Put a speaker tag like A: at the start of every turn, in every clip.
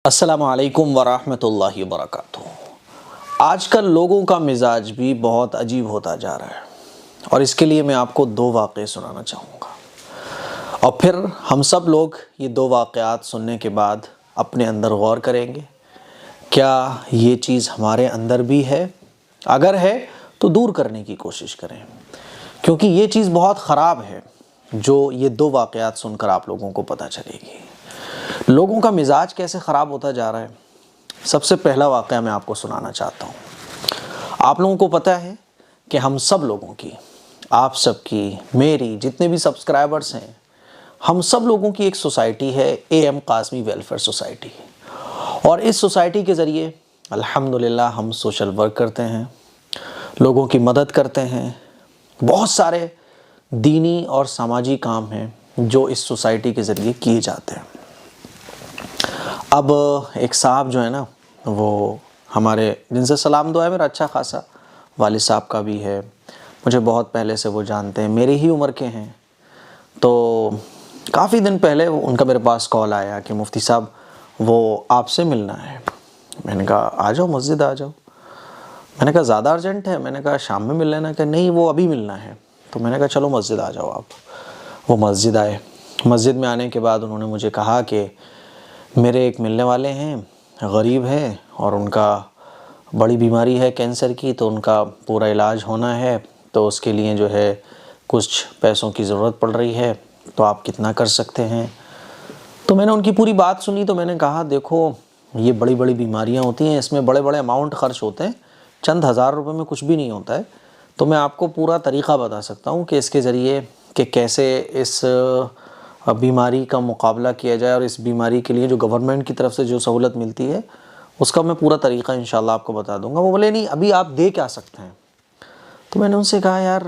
A: السلام علیکم ورحمۃ اللہ وبرکاتہ۔ آج کل لوگوں کا مزاج بھی بہت عجیب ہوتا جا رہا ہے اور اس کے لیے میں آپ کو دو واقعے سنانا چاہوں گا اور پھر ہم سب لوگ یہ دو واقعات سننے کے بعد اپنے اندر غور کریں گے، کیا یہ چیز ہمارے اندر بھی ہے؟ اگر ہے تو دور کرنے کی کوشش کریں، کیونکہ یہ چیز بہت خراب ہے جو یہ دو واقعات سن کر آپ لوگوں کو پتہ چلے گی۔ لوگوں کا مزاج کیسے خراب ہوتا جا رہا ہے۔ سب سے پہلا واقعہ میں آپ کو سنانا چاہتا ہوں۔ آپ لوگوں کو پتہ ہے کہ ہم سب لوگوں کی، آپ سب کی، میری، جتنے بھی سبسکرائبرز ہیں، ہم سب لوگوں کی ایک سوسائٹی ہے، A M Qasmi welfare society, اور اس سوسائٹی کے ذریعے الحمدللہ ہم سوشل ورک کرتے ہیں، لوگوں کی مدد کرتے ہیں، بہت سارے دینی اور سماجی کام ہیں جو اس سوسائٹی کے ذریعے کیے جاتے ہیں۔ اب ایک صاحب جو ہے نا، وہ ہمارے، جن سے سلام دعا ہے میرا اچھا خاصا، والد صاحب کا بھی ہے، مجھے بہت پہلے سے وہ جانتے ہیں، میرے ہی عمر کے ہیں۔ تو کافی دن پہلے ان کا میرے پاس کال آیا کہ مفتی صاحب وہ آپ سے ملنا ہے۔ میں نے کہا آ جاؤ، مسجد آ جاؤ۔ میں نے کہا زیادہ ارجنٹ ہے؟ میں نے کہا شام میں مل لینا۔ کہ نہیں، وہ ابھی ملنا ہے۔ تو میں نے کہا چلو مسجد آ جاؤ آپ۔ وہ مسجد آئے۔ مسجد میں آنے کے بعد انہوں نے مجھے کہا کہ میرے ایک ملنے والے ہیں، غریب ہیں، اور ان کا بڑی بیماری ہے کینسر کی، تو ان کا پورا علاج ہونا ہے، تو اس کے لیے جو ہے کچھ پیسوں کی ضرورت پڑ رہی ہے، تو آپ کتنا کر سکتے ہیں؟ تو میں نے ان کی پوری بات سنی۔ تو میں نے کہا دیکھو، یہ بڑی بڑی بیماریاں ہوتی ہیں، اس میں بڑے بڑے اماؤنٹ خرچ ہوتے ہیں، چند ہزار روپے میں کچھ بھی نہیں ہوتا ہے۔ تو میں آپ کو پورا طریقہ بتا سکتا ہوں کہ اس کے ذریعے کہ کیسے اس بیماری کا مقابلہ کیا جائے، اور اس بیماری کے لیے جو گورنمنٹ کی طرف سے جو سہولت ملتی ہے اس کا میں پورا طریقہ انشاءاللہ آپ کو بتا دوں گا۔ وہ بولے نہیں، ابھی آپ دے کیا سکتے ہیں؟ تو میں نے ان سے کہا یار،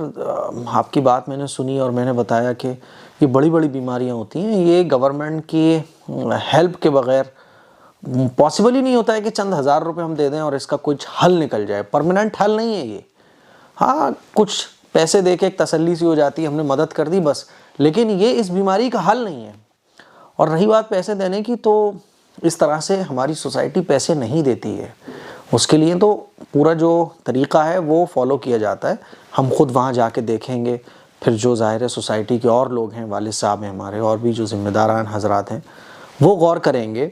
A: آپ کی بات میں نے سنی اور میں نے بتایا کہ یہ بڑی بڑی بیماریاں ہوتی ہیں، یہ گورنمنٹ کی ہیلپ کے بغیر پاسبل ہی نہیں ہوتا ہے کہ چند ہزار روپے ہم دے دیں اور اس کا کچھ حل نکل جائے۔ پرماننٹ حل نہیں ہے یہ۔ ہاں، کچھ پیسے دے کے ایک تسلی سی ہو جاتی ہے، ہم نے مدد کر دی بس، لیکن یہ اس بیماری کا حل نہیں ہے۔ اور رہی بات پیسے دینے کی، تو اس طرح سے ہماری سوسائٹی پیسے نہیں دیتی ہے۔ اس کے لیے تو پورا جو طریقہ ہے وہ فالو کیا جاتا ہے۔ ہم خود وہاں جا کے دیکھیں گے، پھر جو ظاہر ہے سوسائٹی کے اور لوگ ہیں، والد صاحب ہیں ہمارے، اور بھی جو ذمہ داران حضرات ہیں، وہ غور کریں گے۔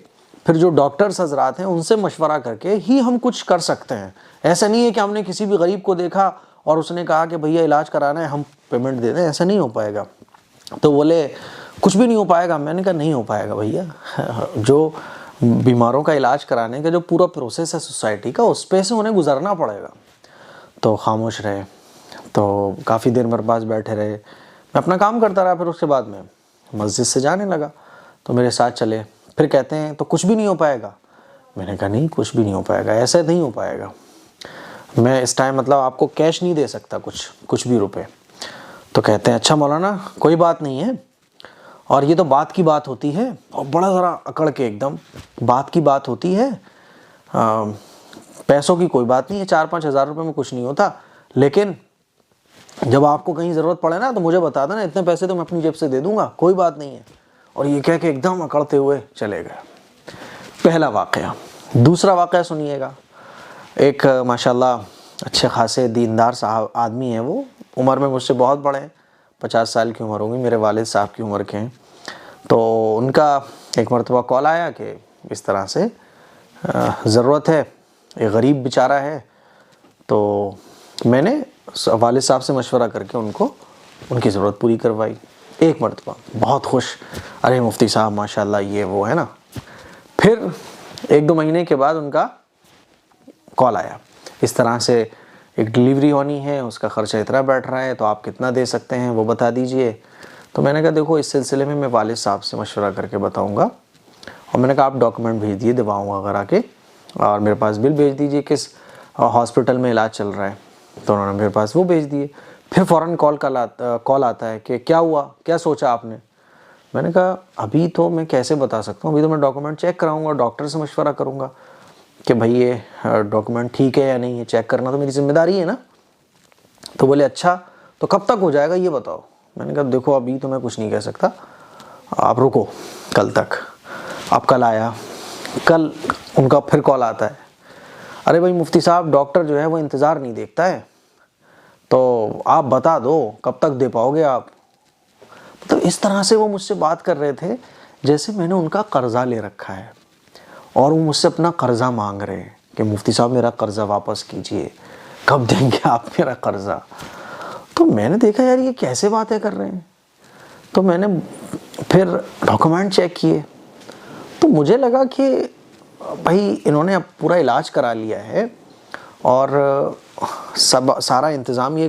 A: پھر جو ڈاکٹرز حضرات ہیں ان سے مشورہ کر کے ہی ہم کچھ کر سکتے ہیں۔ ایسا نہیں ہے کہ ہم نے کسی بھی غریب کو دیکھا اور اس نے کہا کہ بھیا علاج کرانا ہے، ہم پیمنٹ دے دیں، ایسا نہیں ہو پائے گا۔ تو بولے کچھ بھی نہیں ہو پائے گا۔ میں نے کہا نہیں ہو پائے گا بھیا، جو بیماروں کا علاج کرانے کا جو پورا پروسیس ہے سوسائٹی کا، اس پہ سے انہیں گزرنا پڑے گا۔ تو خاموش رہے۔ تو کافی دیر میرے پاس بیٹھے رہے، میں اپنا کام کرتا رہا۔ پھر اس کے بعد میں مسجد سے جانے لگا، تو میرے ساتھ چلے۔ پھر کہتے ہیں تو کچھ بھی نہیں ہو پائے گا؟ میں نے کہا نہیں، کچھ بھی نہیں ہو پائے گا، ایسا نہیں ہو پائے گا۔ میں اس ٹائم مطلب آپ کو کیش نہیں دے سکتا کچھ بھی روپے۔ تو کہتے ہیں اچھا مولانا، کوئی بات نہیں ہے، اور یہ تو بات کی بات ہوتی ہے، اور بڑا ذرا اکڑ کے ایک دم بات کی بات ہوتی ہے، پیسوں کی کوئی بات نہیں ہے، 4-5 ہزار روپے میں کچھ نہیں ہوتا، لیکن جب آپ کو کہیں ضرورت پڑے نا تو مجھے بتا دینا، اتنے پیسے تو میں اپنی جیب سے دے دوں گا، کوئی بات نہیں ہے۔ اور یہ کہہ کے ایک دم اکڑتے ہوئے چلے گئے۔ پہلا واقعہ۔ دوسرا واقعہ سنیے گا۔ ایک ماشاءاللہ اچھے خاصے دیندار صاحب آدمی ہیں، وہ عمر میں مجھ سے بہت بڑے ہیں، 50 سال کی عمر ہوگی، میرے والد صاحب کی عمر کے ہیں۔ تو ان کا ایک مرتبہ کال آیا کہ اس طرح سے ضرورت ہے، ایک غریب بیچارہ ہے۔ تو میں نے والد صاحب سے مشورہ کر کے ان کو ان کی ضرورت پوری کروائی۔ ایک مرتبہ بہت خوش، ارے مفتی صاحب ماشاءاللہ، یہ وہ ہے نا۔ پھر 1-2 مہینے کے بعد ان کا کال آیا، اس طرح سے ایک ڈیلیوری ہونی ہے، اس کا خرچہ اتنا بیٹھ رہا ہے، تو آپ کتنا دے سکتے ہیں وہ بتا دیجئے۔ تو میں نے کہا دیکھو، اس سلسلے میں والد صاحب سے مشورہ کر کے بتاؤں گا، اور میں نے کہا آپ ڈاکومنٹ بھیج دیجیے دواؤں وغیرہ کے، اور میرے پاس بل بھیج دیجیے کس ہاسپٹل میں علاج چل رہا ہے۔ تو انہوں نے میرے پاس وہ بھیج دیے۔ پھر فوراً کال آتا ہے کہ کیا ہوا، کیا سوچا آپ نے؟ میں نے کہا ابھی تو میں کیسے بتا سکتا ہوں، ابھی تو میں ڈاکومنٹ چیک کراؤں گا، ڈاکٹر سے مشورہ کروں گا کہ بھئی یہ ڈاکومنٹ ٹھیک ہے یا نہیں ہے، چیک کرنا تو میری ذمہ داری ہے نا۔ تو بولے اچھا، تو کب تک ہو جائے گا یہ بتاؤ۔ میں نے کہا دیکھو ابھی تو میں کچھ نہیں کہہ سکتا، آپ رکو کل تک۔ اب کل آیا، کل ان کا پھر کال آتا ہے، ارے بھائی مفتی صاحب ڈاکٹر جو ہے وہ انتظار نہیں دیکھتا ہے، تو آپ بتا دو کب تک دے پاؤ گے آپ. مطلب اس طرح سے وہ مجھ سے بات کر رہے تھے جیسے میں نے ان کا قرضہ لے رکھا ہے اور وہ مجھ سے اپنا قرضہ مانگ رہے ہیں کہ مفتی صاحب میرا قرضہ واپس کیجئے، کب دیں گے آپ میرا قرضہ. تو میں نے دیکھا یار یہ کیسے باتیں کر رہے ہیں. تو میں نے پھر ڈاکومنٹ چیک کیے تو مجھے لگا کہ بھائی انہوں نے اب پورا علاج کرا لیا ہے اور سارا انتظام یہ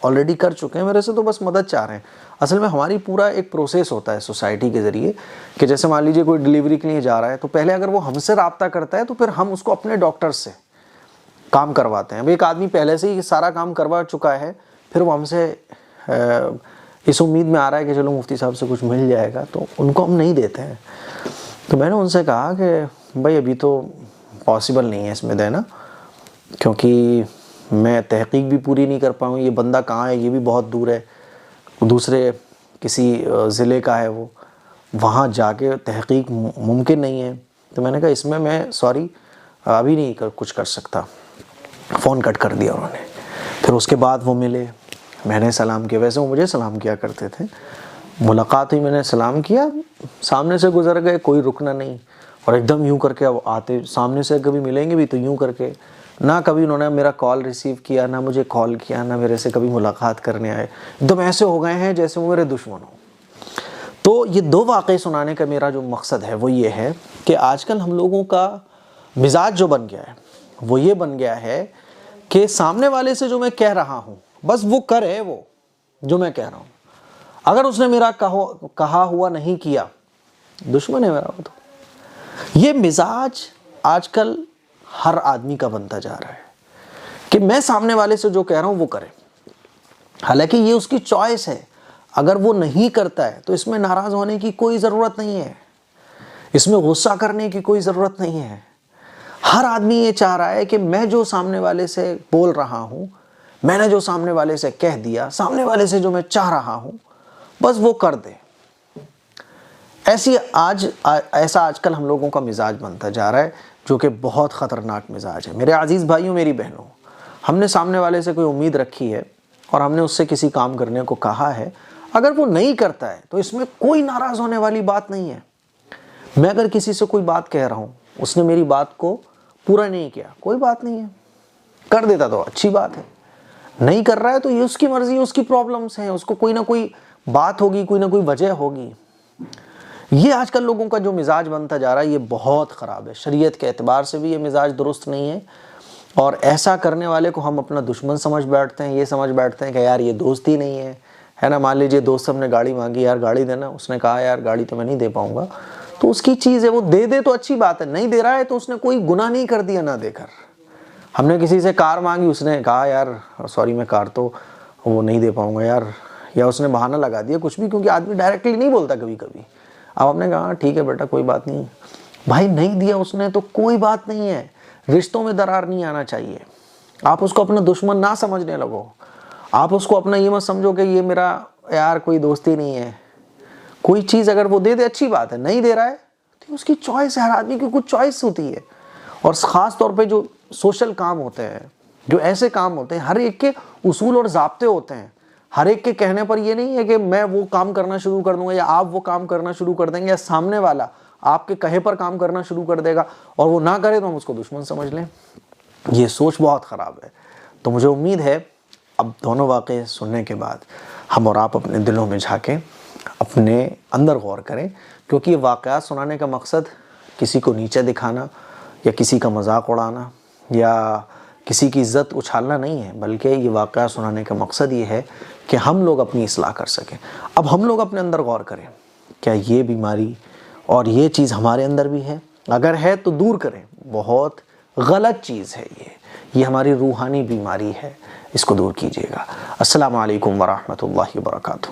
A: آلریڈی کر چکے ہیں، میرے سے تو بس مدد چاہ رہے ہیں. اصل میں ہماری پورا ایک پروسیس ہوتا ہے سوسائٹی کے ذریعے کہ جیسے مان لیجئے کوئی ڈیلیوری کے لیے جا رہا ہے تو پہلے اگر وہ ہم سے رابطہ کرتا ہے تو پھر ہم اس کو اپنے ڈاکٹر سے کام کرواتے ہیں. اب ایک آدمی پہلے سے ہی سارا کام کروا چکا ہے، پھر وہ ہم سے اس امید میں آ رہا ہے کہ چلو مفتی صاحب سے کچھ مل جائے گا، تو ان کو ہم نہیں دیتے ہیں. تو میں نے ان سے کہا کہ بھائی ابھی تو پاسبل نہیں ہے اس میں دینا، کیونکہ میں تحقیق بھی پوری نہیں کر پاؤں. یہ بندہ کہاں ہے، یہ بھی بہت دور ہے، دوسرے کسی ضلع کا ہے، وہ وہاں جا کے تحقیق ممکن نہیں ہے. تو میں نے کہا اس میں سوری ابھی نہیں کچھ کر سکتا. فون کٹ کر دیا انہوں نے. پھر اس کے بعد وہ ملے، میں نے سلام کیا، ویسے وہ مجھے سلام کیا کرتے تھے. ملاقات ہوئی، میں نے سلام کیا، سامنے سے گزر گئے، کوئی رکنا نہیں اور ایک دم یوں کر کے آتے سامنے سے کبھی ملیں گے بھی تو یوں کر کے، نہ کبھی انہوں نے میرا کال ریسیو کیا، نہ مجھے کال کیا، نہ میرے سے کبھی ملاقات کرنے آئے. ایک دم ایسے ہو گئے ہیں جیسے وہ میرے دشمن ہوں. تو یہ دو واقعے سنانے کا میرا جو مقصد ہے وہ یہ ہے کہ آج کل ہم لوگوں کا مزاج جو بن گیا ہے وہ یہ بن گیا ہے کہ سامنے والے سے جو میں کہہ رہا ہوں بس وہ کرے وہ جو میں کہہ رہا ہوں. اگر اس نے میرا کہا ہوا نہیں کیا، دشمن ہے میرا وہ. تو یہ مزاج آج کل ہر آدمی کا بنتا جا رہا ہے کہ میں سامنے والے سے جو کہہ رہا ہوں وہ کرے. حالانکہ یہ اس کی چوائس ہے. اگر وہ نہیں کرتا ہے تو اس میں ناراض ہونے کی کوئی ضرورت نہیں ہے، اس میں غصہ کرنے کی کوئی ضرورت نہیں ہے. ہر آدمی یہ چاہ رہا ہے کہ میں جو سامنے والے سے بول رہا ہوں، میں نے جو سامنے والے سے کہہ دیا، سامنے والے سے جو میں چاہ رہا ہوں بس وہ کر دے. ایسا آج کل ہم لوگوں کا مزاج بنتا جا رہا ہے جو کہ بہت خطرناک مزاج ہے. میرے عزیز بھائیوں، میری بہنوں، ہم نے سامنے والے سے کوئی امید رکھی ہے اور ہم نے اس سے کسی کام کرنے کو کہا ہے، اگر وہ نہیں کرتا ہے تو اس میں کوئی ناراض ہونے والی بات نہیں ہے. میں اگر کسی سے کوئی بات کہہ رہا ہوں، اس نے میری بات کو پورا نہیں کیا، کوئی بات نہیں ہے. کر دیتا تو اچھی بات ہے، نہیں کر رہا ہے تو یہ اس کی مرضی، اس کی پرابلمز ہیں، اس کو کوئی نہ کوئی بات ہوگی، کوئی نہ کوئی وجہ ہوگی. یہ آج کل لوگوں کا جو مزاج بنتا جا رہا ہے یہ بہت خراب ہے. شریعت کے اعتبار سے بھی یہ مزاج درست نہیں ہے اور ایسا کرنے والے کو ہم اپنا دشمن سمجھ بیٹھتے ہیں. یہ سمجھ بیٹھتے ہیں کہ یار یہ دوست ہی نہیں ہے نا. مان لیجئے دوست ہم نے گاڑی مانگی، یار گاڑی دینا، اس نے کہا یار گاڑی تو میں نہیں دے پاؤں گا، تو اس کی چیز ہے، وہ دے دے تو اچھی بات ہے. نہیں دے رہا ہے تو اس نے کوئی گناہ نہیں کر دیا نہ دے کر. ہم نے کسی سے کار مانگی، اس نے کہا یار سوری میں کار تو وہ نہیں دے پاؤں گا یار، یا اس نے بہانہ لگا دیا کچھ بھی، کیونکہ آدمی ڈائریکٹلی نہیں بولتا کبھی کبھی. اب ہم نے کہا ٹھیک ہے بیٹا کوئی بات نہیں، بھائی نہیں دیا اس نے تو کوئی بات نہیں ہے. رشتوں میں درار نہیں آنا چاہیے. آپ اس کو اپنا دشمن نہ سمجھنے لگو. آپ اس کو اپنا یہ مت سمجھو کہ یہ میرا یار کوئی دوستی نہیں ہے. کوئی چیز اگر وہ دے دے اچھی بات ہے، نہیں دے رہا ہے تو اس کی چوائس ہے. ہر آدمی کی کچھ چوائس ہوتی ہے. اور خاص طور پہ جو سوشل کام ہوتے ہیں، جو ایسے کام ہوتے ہیں، ہر ایک کے اصول اور ضابطے ہوتے ہیں. ہر ایک کے کہنے پر یہ نہیں ہے کہ میں وہ کام کرنا شروع کر دوں گا یا آپ وہ کام کرنا شروع کر دیں گے، یا سامنے والا آپ کے کہے پر کام کرنا شروع کر دے گا اور وہ نہ کرے تو ہم اس کو دشمن سمجھ لیں. یہ سوچ بہت خراب ہے. تو مجھے امید ہے اب دونوں واقعے سننے کے بعد ہم اور آپ اپنے دلوں میں جھانکیں، اپنے اندر غور کریں، کیونکہ یہ واقعات سنانے کا مقصد کسی کو نیچے دکھانا یا کسی کا مذاق اڑانا یا کسی کی عزت اچھالنا نہیں ہے، بلکہ یہ واقعہ سنانے کا مقصد یہ ہے کہ ہم لوگ اپنی اصلاح کر سکیں. اب ہم لوگ اپنے اندر غور کریں، کیا یہ بیماری اور یہ چیز ہمارے اندر بھی ہے؟ اگر ہے تو دور کریں. بہت غلط چیز ہے یہ ہماری روحانی بیماری ہے، اس کو دور کیجیے گا. السلام علیکم ورحمۃ اللہ وبرکاتہ.